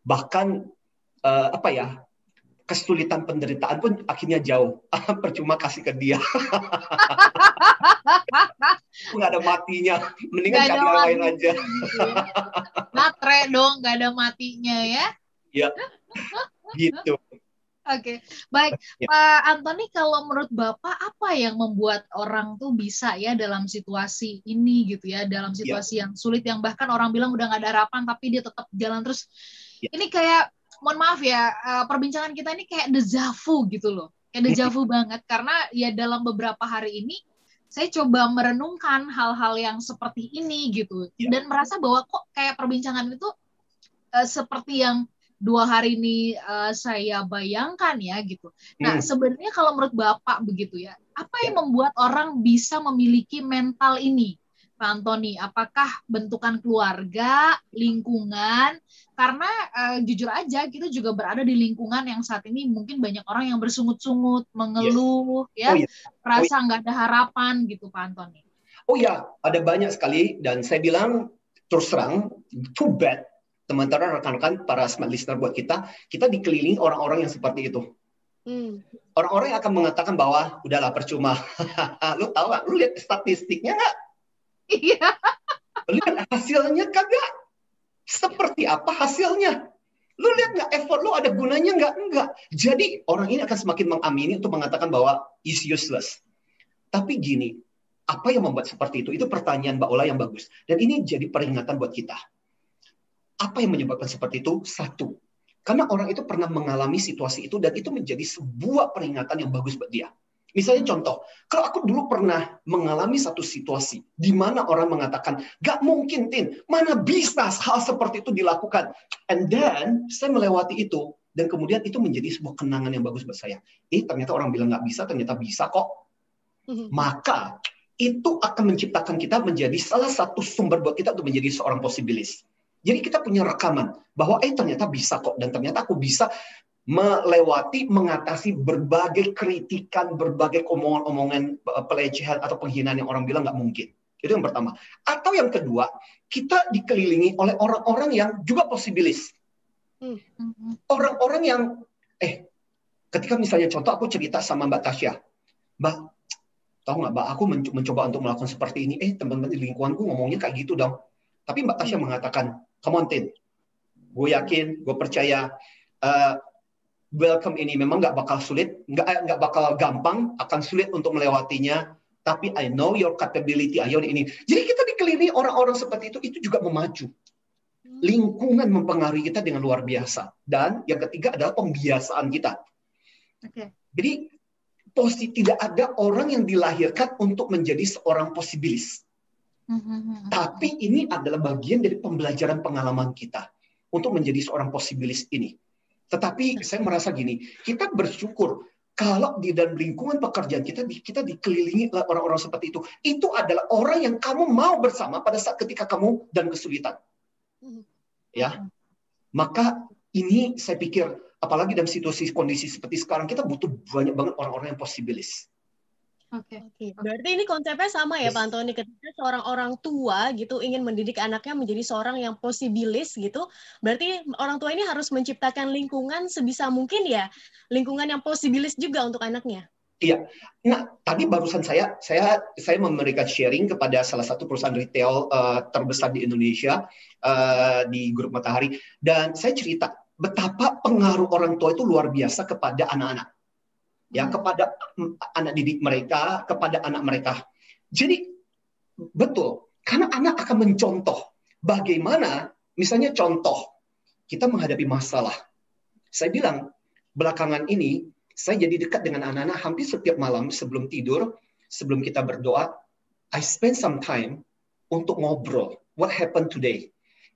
bahkan, kesulitan penderitaan pun akhirnya jauh. Percuma kasih ke dia. Nggak ada matinya. Mendingan cari orang lain aja. Matre dong, nggak ada matinya ya. Ya, gitu. Oke, baik. Ya. Pak Antoni, kalau menurut Bapak, apa yang membuat orang tuh bisa ya dalam situasi ini gitu ya, dalam situasi yang sulit, yang bahkan orang bilang udah nggak ada harapan, tapi dia tetap jalan terus. Ini kayak, mohon maaf ya, perbincangan kita ini kayak deja vu gitu loh. Kayak deja vu banget, karena ya dalam beberapa hari ini, saya coba merenungkan hal-hal yang seperti ini gitu. Dan merasa bahwa kok kayak perbincangan itu seperti yang 2 hari ini saya bayangkan ya gitu. Nah, sebenarnya kalau menurut Bapak begitu ya, apa yang membuat orang bisa memiliki mental ini, Pak Antoni? Apakah bentukan keluarga, lingkungan? Karena jujur aja kita juga berada di lingkungan yang saat ini mungkin banyak orang yang bersungut-sungut, mengeluh, merasa nggak ada harapan gitu, Pak Antoni. Oh ya, ada banyak sekali, dan saya bilang terus terang, too bad, teman-teman, rekan-rekan, para smart listener buat kita dikelilingi orang-orang yang seperti itu. Orang-orang yang akan mengatakan bahwa udahlah percuma. Lu tahu nggak? Lu lihat statistiknya nggak? Iya. Lihat hasilnya kagak? Seperti apa hasilnya? Lu lihat nggak effort lu ada gunanya nggak? Enggak. Jadi orang ini akan semakin mengamini untuk mengatakan bahwa is useless. Tapi gini, apa yang membuat seperti itu? Itu pertanyaan Mbak Ola yang bagus. Dan ini jadi peringatan buat kita. Apa yang menyebabkan seperti itu? Satu, karena orang itu pernah mengalami situasi itu dan itu menjadi sebuah peringatan yang bagus buat dia. Misalnya contoh, kalau aku dulu pernah mengalami satu situasi di mana orang mengatakan, gak mungkin Tin, mana bisa hal seperti itu dilakukan. And then, saya melewati itu dan kemudian itu menjadi sebuah kenangan yang bagus buat saya. Ternyata orang bilang gak bisa, ternyata bisa kok. Maka, itu akan menciptakan kita menjadi salah satu sumber buat kita untuk menjadi seorang posibilis. Jadi kita punya rekaman bahwa ternyata bisa kok, dan ternyata aku bisa mengatasi berbagai kritikan, berbagai omongan pelecehan atau penghinaan yang orang bilang nggak mungkin. Itu yang pertama. Atau yang kedua, kita dikelilingi oleh orang-orang yang juga posibilis. Orang-orang yang, ketika misalnya contoh aku cerita sama Mbak Tasya, Mbak, tahu nggak Mbak, aku mencoba untuk melakukan seperti ini, teman-teman di lingkunganku ngomongnya kayak gitu dong. Tapi Mbak Tasya mengatakan, come on Tin, gue yakin, gue percaya, welcome ini memang nggak bakal sulit, nggak bakal gampang, akan sulit untuk melewatinya. Tapi I know your capability, ayo ini. Jadi kita dikelilingi orang-orang seperti itu juga memacu. Lingkungan mempengaruhi kita dengan luar biasa. Dan yang ketiga adalah pembiasaan kita. Jadi tidak ada orang yang dilahirkan untuk menjadi seorang posibilis. Tapi ini adalah bagian dari pembelajaran pengalaman kita untuk menjadi seorang posibilis ini. Tetapi saya merasa gini, kita bersyukur kalau di dalam lingkungan pekerjaan kita dikelilingi orang-orang seperti itu. Itu adalah orang yang kamu mau bersama pada saat ketika kamu dalam kesulitan. Ya, maka ini saya pikir, apalagi dalam situasi kondisi seperti sekarang, kita butuh banyak banget orang-orang yang posibilis. Oke. Berarti ini konsepnya sama ya, Pak Antoni. Ketika seorang orang tua gitu ingin mendidik anaknya menjadi seorang yang posibilis gitu, berarti orang tua ini harus menciptakan lingkungan sebisa mungkin ya, lingkungan yang posibilis juga untuk anaknya. Iya. Nah, tadi barusan saya memberikan sharing kepada salah satu perusahaan retail terbesar di Indonesia di Grup Matahari, dan saya cerita betapa pengaruh orang tua itu luar biasa kepada anak-anak. Ya, kepada anak didik mereka, kepada anak mereka. Jadi, betul. Karena anak akan mencontoh bagaimana, misalnya contoh, kita menghadapi masalah. Saya bilang, belakangan ini, saya jadi dekat dengan anak-anak hampir setiap malam sebelum tidur, sebelum kita berdoa, I spend some time untuk ngobrol. What happened today?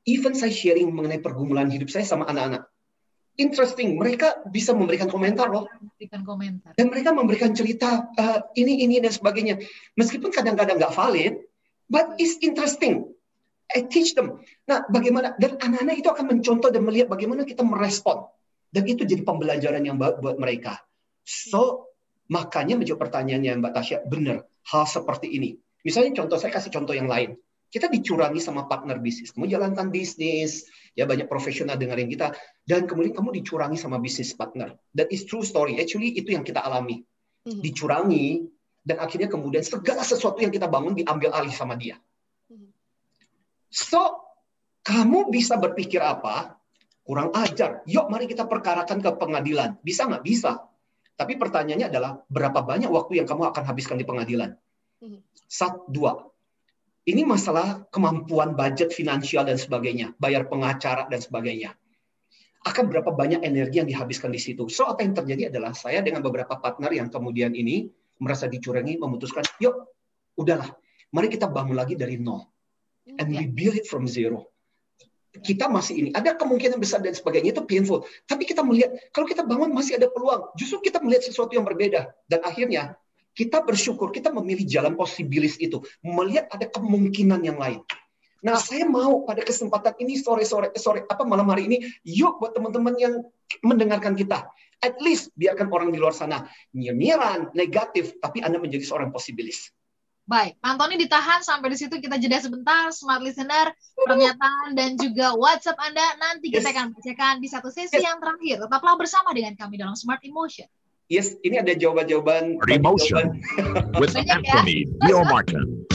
Even saya sharing mengenai pergumulan hidup saya sama anak-anak. Interesting, mereka bisa memberikan komentar loh. Dan mereka memberikan cerita ini dan sebagainya. Meskipun kadang-kadang nggak valid, but it's interesting. I teach them. Nah, bagaimana, dan anak-anak itu akan mencontoh dan melihat bagaimana kita merespon. Dan itu jadi pembelajaran yang baik buat mereka. So, makanya menjawab pertanyaannya Mbak Tasya, benar, hal seperti ini. Misalnya contoh, saya kasih contoh yang lain. Kita dicurangi sama partner bisnis. Kamu jalankan bisnis, ya banyak profesional dengerin kita, dan kemudian kamu dicurangi sama bisnis partner. That is true story. Actually, itu yang kita alami. Dicurangi, dan akhirnya kemudian segala sesuatu yang kita bangun diambil alih sama dia. So, kamu bisa berpikir apa? Kurang ajar. Yuk, mari kita perkarakan ke pengadilan. Bisa nggak? Bisa. Tapi pertanyaannya adalah, berapa banyak waktu yang kamu akan habiskan di pengadilan? 1, 2. Ini masalah kemampuan budget finansial dan sebagainya, bayar pengacara dan sebagainya. Akan berapa banyak energi yang dihabiskan di situ. So, apa yang terjadi adalah saya dengan beberapa partner yang kemudian ini merasa dicurangi, memutuskan, yuk, udahlah, mari kita bangun lagi dari nol. And we build it from zero. Kita masih ini, ada kemungkinan besar dan sebagainya, itu painful. Tapi kita melihat, kalau kita bangun masih ada peluang. Justru kita melihat sesuatu yang berbeda. Dan akhirnya, kita bersyukur, kita memilih jalan posibilis itu. Melihat ada kemungkinan yang lain. Nah, saya mau pada kesempatan ini, malam hari ini, yuk buat teman-teman yang mendengarkan kita. At least, biarkan orang di luar sana nyinyiran, negatif, tapi Anda menjadi seorang posibilis. Baik, Pak Antoni ditahan sampai di situ, kita jeda sebentar. Smart Listener, pernyataan dan juga WhatsApp Anda nanti kita akan bacakan di satu sesi yang terakhir. Tetaplah bersama dengan kami dalam Smart Emotion. Yes, ini ada jawaban-jawaban. Emotion with Anthony Dio Martin.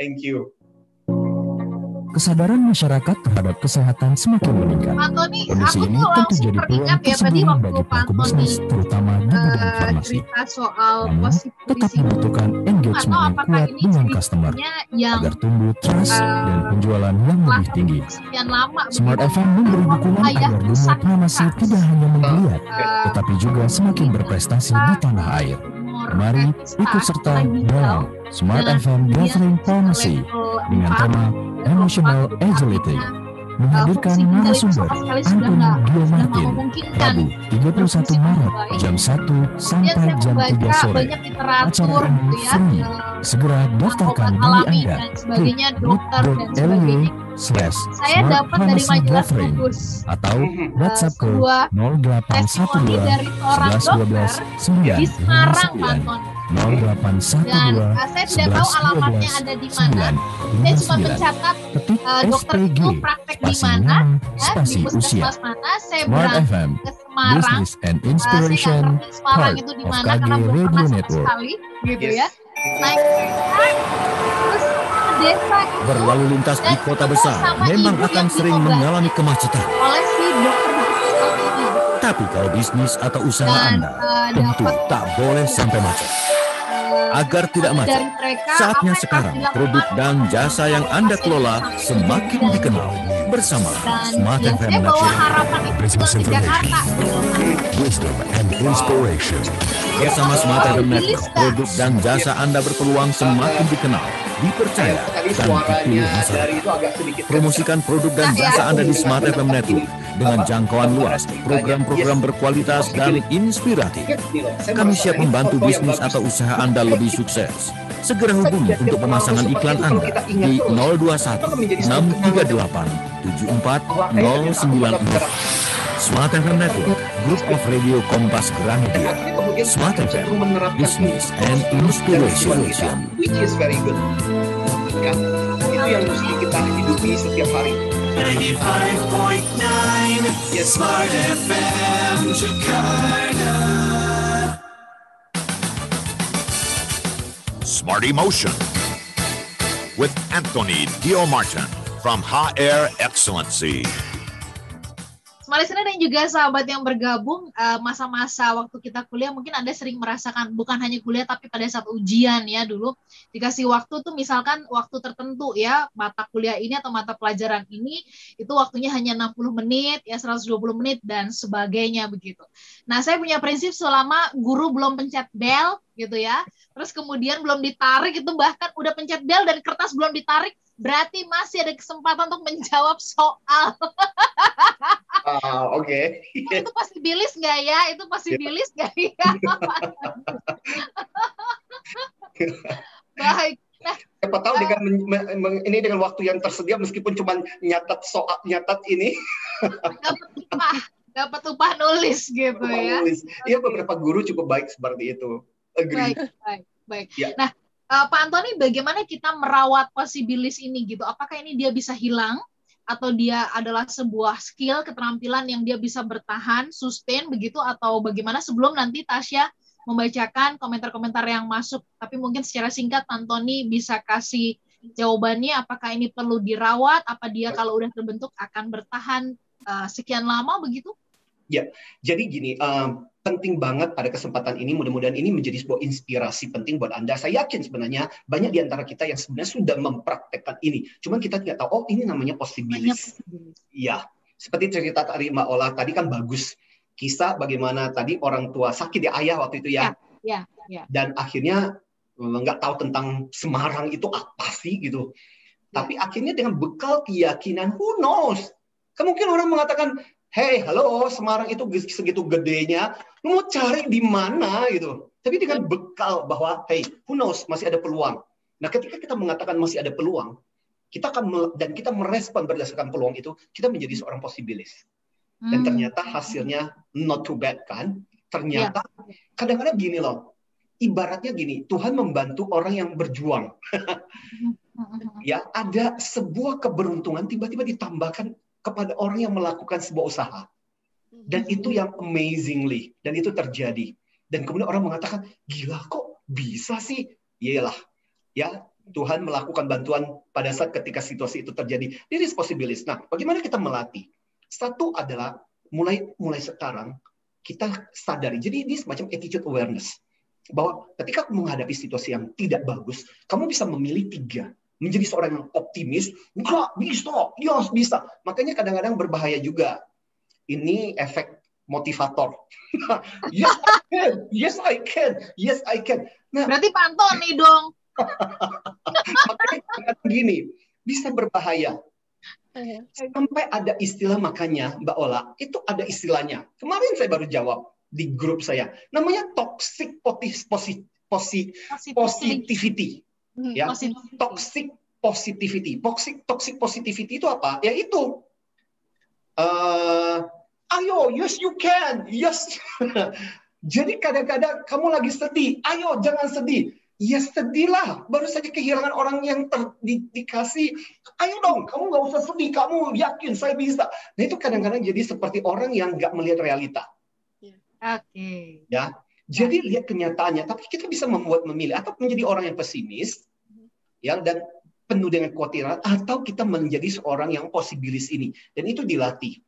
Thank you. Kesadaran masyarakat terhadap kesehatan semakin meningkat. Antoni, kondisi ini tentu jadi peluang tersembunyi bagi pelaku bisnis, terutama di bidang farmasi. Namun, tetap dibutuhkan engagement yang kuat dengan customer agar tumbuh trust dan penjualan yang lebih tinggi. Smart FM memberi dukungan agar dunia farmasi tidak hanya menggeliat, tetapi juga semakin berprestasi di tanah air. Mari ikut serta dalam Smart FM Gathering Pharmacy dengan tema Emotional Agility, menghadirkan narasumber Anthony Dio Martin, Rabu 31 Maret jam 1 sampai jam 3 sore. Acara ini free. Segera daftarkan diri Anda. Saya dapat dari majalah Fokus atau WhatsApp ke 0812 11 12 di Semarang, Pak Antoni. 0812 Dan saya tidak tahu alamatnya ada di mana. Saya cuma mencatat dokter itu praktek di mana, di puskesmas mana. Saya berangkat ke Semarang. Saya nggak ngerti Semarang itu di mana karena belum pernah sama sekali, gitu ya. Naik kereta, terus desa berlalu lintas di kota besar memang akan sering mengalami kemacetan. oleh si dokter ini. Tapi kalau bisnis atau usaha Anda tentu tak boleh sampai macet. Agar tidak macet, dari mereka saatnya apa yang sekarang harus produk dan jasa yang Anda kelola semakin dikenal bersama Smart dan FM saya bawa Network. harapan itu ke Jakarta. Wisdom and inspiration. Bersama Smart FM Network, produk dan jasa Anda berpeluang semakin dikenal, dipercaya, Tadi dan suaranya dipilih masyarakat. dari itu agak sedikit Promosikan produk dan jasa Anda di Smart FM Network dengan jangkauan luas, program-program berkualitas dan inspiratif. Kami siap membantu bisnis atau usaha Anda lebih sukses. Segera hubungi untuk pemasangan iklan Anda di 021 638 74094. Smart FM Network, Group of Radio Kompas Gramedia. Smart FM, Business and Inspiration. Which is very good. Kan? Itu yang mesti kita hidupi setiap hari. 95.9 Smart FM Jakarta. Smart Emotion with Anthony Dio Martin from HR Excellency. Smart Listener dan juga sahabat yang bergabung, masa-masa waktu kita kuliah mungkin Anda sering merasakan bukan hanya kuliah tapi pada saat ujian ya dulu dikasih waktu tuh misalkan waktu tertentu ya mata kuliah ini atau mata pelajaran ini itu waktunya hanya 60 menit ya 120 menit dan sebagainya begitu. Nah saya punya prinsip selama guru belum pencet bel gitu ya terus kemudian belum ditarik itu bahkan udah pencet bel dan kertas belum ditarik berarti masih ada kesempatan untuk menjawab soal. Oke. Itu pasti bilis nggak ya? Itu pasti bilis nggak ya? Baik. Nah, siapa tahu dengan ini dengan waktu yang tersedia meskipun cuma nyatat ini. Dapat upah nulis gitu ya. Iya beberapa guru cukup baik seperti itu. Agree. Baik. Ya. Nah, Pak Antoni, bagaimana kita merawat posibilis ini gitu? Apakah ini dia bisa hilang? Atau dia adalah sebuah skill, keterampilan yang dia bisa bertahan, sustain begitu, atau bagaimana sebelum nanti Tasya membacakan komentar-komentar yang masuk, tapi mungkin secara singkat Pak Antoni bisa kasih jawabannya, apakah ini perlu dirawat, apa dia kalau udah terbentuk akan bertahan sekian lama begitu? Ya, jadi gini, penting banget pada kesempatan ini, mudah-mudahan ini menjadi sebuah inspirasi penting buat Anda. Saya yakin sebenarnya banyak di antara kita yang sebenarnya sudah mempraktekkan ini. Cuman kita tidak tahu, oh ini namanya posibilis. Ya, seperti cerita tadi Mbak Ola, tadi kan bagus. Kisah bagaimana tadi orang tua sakit ya, ayah waktu itu ya. Ya. Dan akhirnya nggak tahu tentang Semarang itu apa sih gitu. Tapi akhirnya dengan bekal keyakinan, who knows? Kemungkinan orang mengatakan, hey, halo, Semarang itu segitu gedenya, lu mau cari di mana gitu. Tapi dengan bekal bahwa, hey, who knows, masih ada peluang. Nah, ketika kita mengatakan masih ada peluang, kita akan dan kita merespon berdasarkan peluang itu, kita menjadi seorang posibilis. Dan ternyata hasilnya not too bad kan? Ternyata kadang-kadang gini loh, ibaratnya gini, Tuhan membantu orang yang berjuang. Ya, ada sebuah keberuntungan tiba-tiba ditambahkan kepada orang yang melakukan sebuah usaha. Dan itu yang amazingly. Dan itu terjadi. Dan kemudian orang mengatakan, gila kok bisa sih? Iyalah. Ya, Tuhan melakukan bantuan pada saat ketika situasi itu terjadi. This is possibilis. Nah, bagaimana kita melatih? Satu adalah mulai sekarang kita sadari. Jadi ini semacam attitude awareness. Bahwa ketika menghadapi situasi yang tidak bagus, kamu bisa memilih 3. Menjadi seorang yang optimis, enggak bisa, yes bisa. Makanya kadang-kadang berbahaya juga. Ini efek motivator. Yes I can, yes I can, yes I can. Nah, berarti Pak Antoni dong. Makanya gini, bisa berbahaya. Sampai ada istilah makanya Mbak Ola, itu ada istilahnya. Kemarin saya baru jawab di grup saya. Namanya toxic positivity. Ya, toxic positivity. Toxic positivity itu apa? Ya itu. Ayo, yes you can. Yes. Jadi kadang-kadang kamu lagi sedih. Ayo, jangan sedih. Ya sedihlah. Baru saja kehilangan orang yang dikasih. Ayo dong, kamu nggak usah sedih. Kamu yakin saya bisa. Nah itu kadang-kadang jadi seperti orang yang nggak melihat realita. Oke. Ya. Jadi lihat kenyataannya, tapi kita bisa memilih atau menjadi orang yang pesimis, ya, dan penuh dengan kekhawatiran, atau kita menjadi seorang yang posibilis ini. Dan itu dilatih.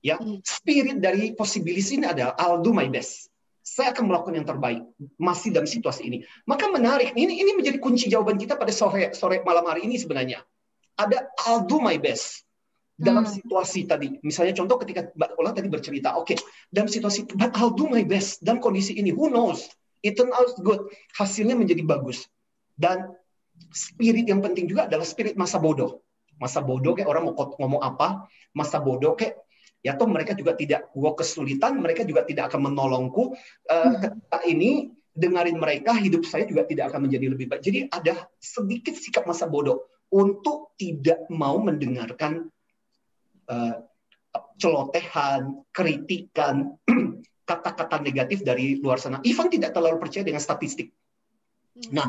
Ya, spirit dari posibilis ini adalah I'll do my best. Saya akan melakukan yang terbaik masih dalam situasi ini. Maka menarik, ini menjadi kunci jawaban kita pada sore malam hari ini sebenarnya. Ada I'll do my best dalam situasi tadi. Misalnya contoh ketika Mbak Ola tadi bercerita, oke, dalam situasi, but I'll do my best dalam kondisi ini. Who knows? It turn out good. Hasilnya menjadi bagus. Dan spirit yang penting juga adalah spirit masa bodoh. Masa bodoh kayak orang mau ngomong apa, masa bodoh kayak ya toh mereka juga tidak, gua kesulitan, mereka juga tidak akan menolongku. Ketika ini dengarin mereka, hidup saya juga tidak akan menjadi lebih baik. Jadi ada sedikit sikap masa bodoh untuk tidak mau mendengarkan celotehan, kritikan, kata-kata negatif dari luar sana. Even tidak terlalu percaya dengan statistik. Nah,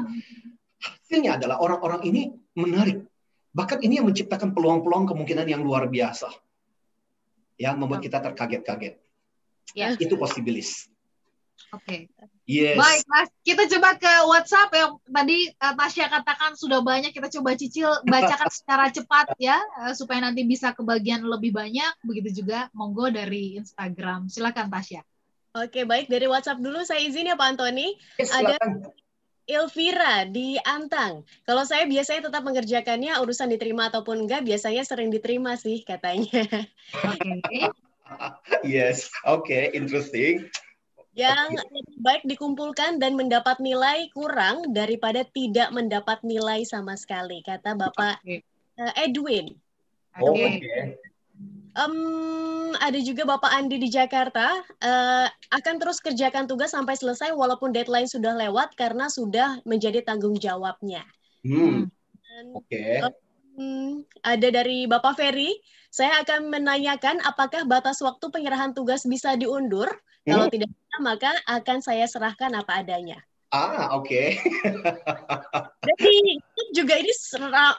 hasilnya adalah orang-orang ini menarik. Bahkan ini yang menciptakan peluang-peluang kemungkinan yang luar biasa. Ya, membuat kita terkaget-kaget. Ya. Itu posibilis. Oke. Yes. Baik, Mas. Kita coba ke WhatsApp yang tadi Tasya katakan sudah banyak. Kita coba cicil bacakan secara cepat ya, supaya nanti bisa kebagian lebih banyak. Begitu juga monggo dari Instagram. Silakan Tasya. Oke, baik. Dari WhatsApp dulu saya izin ya Pak Antoni. Yes, ada silakan. Elvira di Antang. Kalau saya biasanya tetap mengerjakannya, urusan diterima ataupun enggak, biasanya sering diterima sih katanya. Oke. Yes, oke, interesting. Yang lebih baik dikumpulkan dan mendapat nilai kurang daripada tidak mendapat nilai sama sekali, kata Bapak Edwin. Oke. Ada juga Bapak Andi di Jakarta, akan terus kerjakan tugas sampai selesai walaupun deadline sudah lewat karena sudah menjadi tanggung jawabnya. Oke. Ada dari Bapak Ferry, saya akan menanyakan apakah batas waktu penyerahan tugas bisa diundur. Kalau tidak bisa, maka akan saya serahkan apa adanya. Oke. Jadi juga ini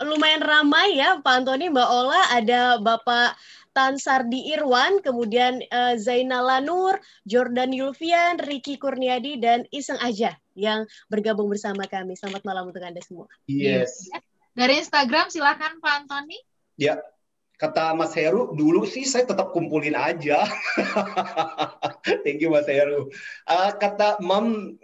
lumayan ramai ya Pak Antoni, Mbak Ola, ada Bapak Tan Sardi Irwan, kemudian Zainal Lanur, Jordan Yulfian, Ricky Kurniadi, dan Iseng Aja yang bergabung bersama kami. Selamat malam untuk Anda semua. Yes. Dari Instagram silakan Pak Antoni. Ya, kata Mas Heru, dulu sih saya tetap kumpulin aja. Thank you Mas Heru. Kata Mam,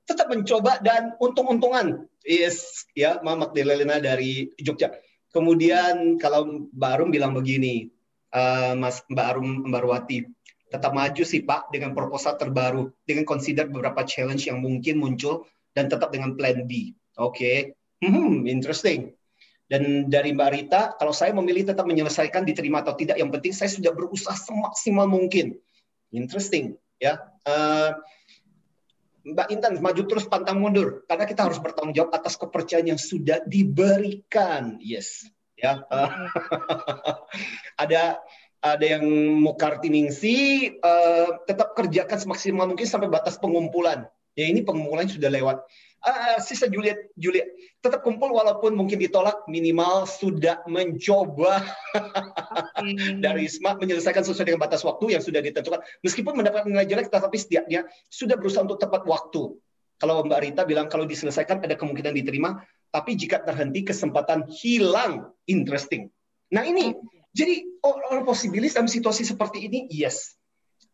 tetap mencoba dan untung-untungan. Yes, ya, Mam Magdalena dari Jogja. Kemudian kalau Mbak Arum bilang begini, Mbak Arwati, tetap maju sih Pak dengan proposal terbaru, dengan consider beberapa challenge yang mungkin muncul dan tetap dengan plan B. Oke. Interesting. Dan dari Mbak Rita, kalau saya memilih tetap menyelesaikan diterima atau tidak, yang penting saya sudah berusaha semaksimal mungkin. Interesting, ya. Mbak Intan, maju terus pantang mundur, karena kita harus bertanggung jawab atas kepercayaan yang sudah diberikan. Yes, ya. Ada yang mau kartiningsi, tetap kerjakan semaksimal mungkin sampai batas pengumpulan. Ya ini pengumpulan sudah lewat. Sisa Juliet, tetap kumpul walaupun mungkin ditolak, minimal sudah mencoba. Dari Risma menyelesaikan sesuai dengan batas waktu yang sudah ditentukan. Meskipun mendapat nilai jelek, tetapi setidaknya sudah berusaha untuk tepat waktu. Kalau Mbak Rita bilang kalau diselesaikan ada kemungkinan diterima, tapi jika terhenti kesempatan hilang. Interesting. Nah ini, jadi orang posibilis dalam situasi seperti ini, yes.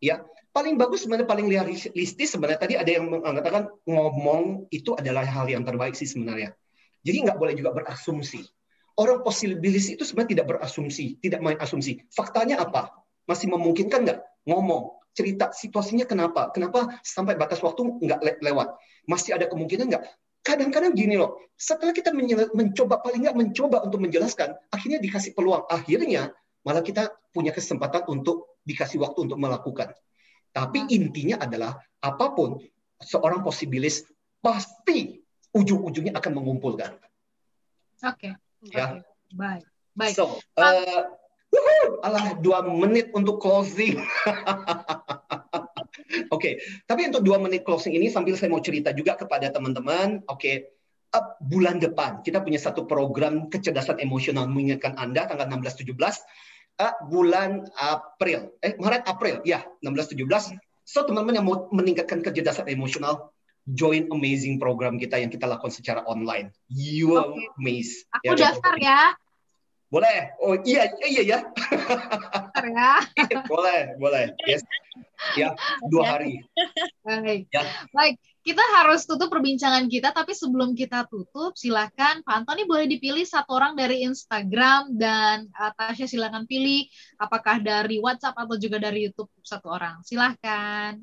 Ya, paling bagus sebenarnya, paling realistis sebenarnya tadi ada yang mengatakan ngomong itu adalah hal yang terbaik sih sebenarnya. Jadi nggak boleh juga berasumsi. Orang posibilis itu sebenarnya tidak berasumsi, tidak main asumsi. Faktanya apa? Masih memungkinkan nggak? Ngomong, cerita situasinya kenapa? Kenapa sampai batas waktu nggak lewat? Masih ada kemungkinan nggak? Kadang-kadang gini loh, setelah kita mencoba, paling nggak mencoba untuk menjelaskan, akhirnya dikasih peluang. Akhirnya malah kita punya kesempatan untuk dikasih waktu untuk melakukan. Tapi intinya adalah apapun seorang posibilis pasti ujung-ujungnya akan mengumpulkan. Oke. Ya. Baik. So, 2 menit untuk closing. Oke, tapi untuk 2 menit closing ini sambil saya mau cerita juga kepada teman-teman. Oke, bulan depan kita punya satu program kecerdasan emosional mengingatkan Anda tanggal 16-17. Bulan Maret April ya 16-17. So teman-teman yang mau meningkatkan kecerdasan emosional, join amazing program kita yang kita lakukan secara online. You are amazed. Aku daftar ya. Boleh. Oh iya ya. Daftar ya. Boleh. Yes. Ya, 2 hari. Baik. Ya. Baik. Kita harus tutup perbincangan kita, tapi sebelum kita tutup, silakan Pak Antoni boleh dipilih satu orang dari Instagram dan Tasya silakan pilih apakah dari WhatsApp atau juga dari YouTube satu orang. Silakan.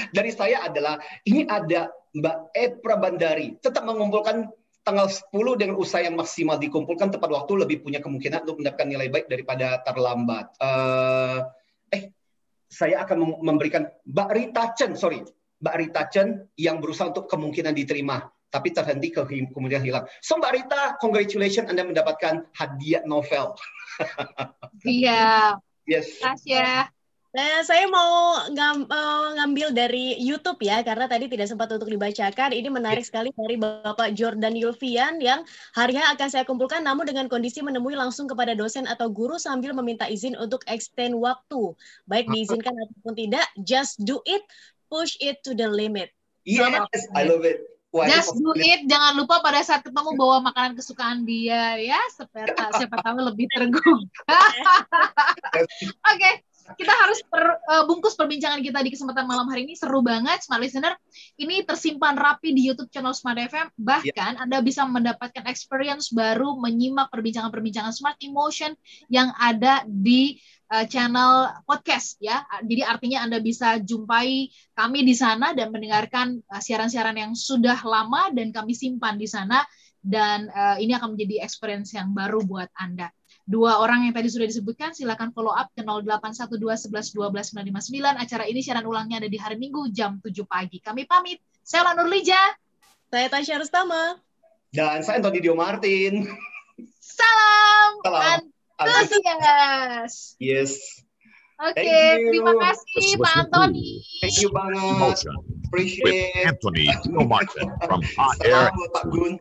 Dari saya adalah ini ada Mbak Epra Bandari tetap mengumpulkan tanggal 10 dengan usaha yang maksimal dikumpulkan tepat waktu lebih punya kemungkinan untuk mendapatkan nilai baik daripada terlambat. Saya akan memberikan Mbak Rita Chen yang berusaha untuk kemungkinan diterima, tapi terhenti kemudian hilang. So Mbak Rita, congratulations, Anda mendapatkan hadiah novel. Iya. Yes. Tasya. Nah, saya mau ngambil dari YouTube ya, karena tadi tidak sempat untuk dibacakan. Ini menarik sekali dari Bapak Jordan Yulfian yang harinya akan saya kumpulkan, namun dengan kondisi menemui langsung kepada dosen atau guru sambil meminta izin untuk extend waktu. Baik diizinkan ataupun tidak, just do it, push it to the limit. Yes, I love it. Just do it, jangan lupa pada saat ketemu bawa makanan kesukaan dia ya, siapa tahu lebih tergugah. Oke. Kita harus bungkus perbincangan kita di kesempatan malam hari ini. Seru banget, Smart Listener. Ini tersimpan rapi di YouTube channel Smart FM. Bahkan Anda bisa mendapatkan experience baru menyimak perbincangan-perbincangan Smart Emotion yang ada di channel podcast ya. Jadi artinya Anda bisa jumpai kami di sana dan mendengarkan siaran-siaran yang sudah lama dan kami simpan di sana. Dan ini akan menjadi experience yang baru buat Anda. 2 orang yang tadi sudah disebutkan, silakan follow up ke 0812 11 12 959. Acara ini siaran ulangnya ada di hari Minggu jam 7 pagi. Kami pamit. Saya Ola Nurlija. Saya Tasya Rustama. Dan saya Antoni Dio Martin. Salam. Antusias. Yes. Oke, terima kasih Pak Antoni. Thank you banget. Appreciate Anthony Dio Martin from Hot Air. Pak Gun.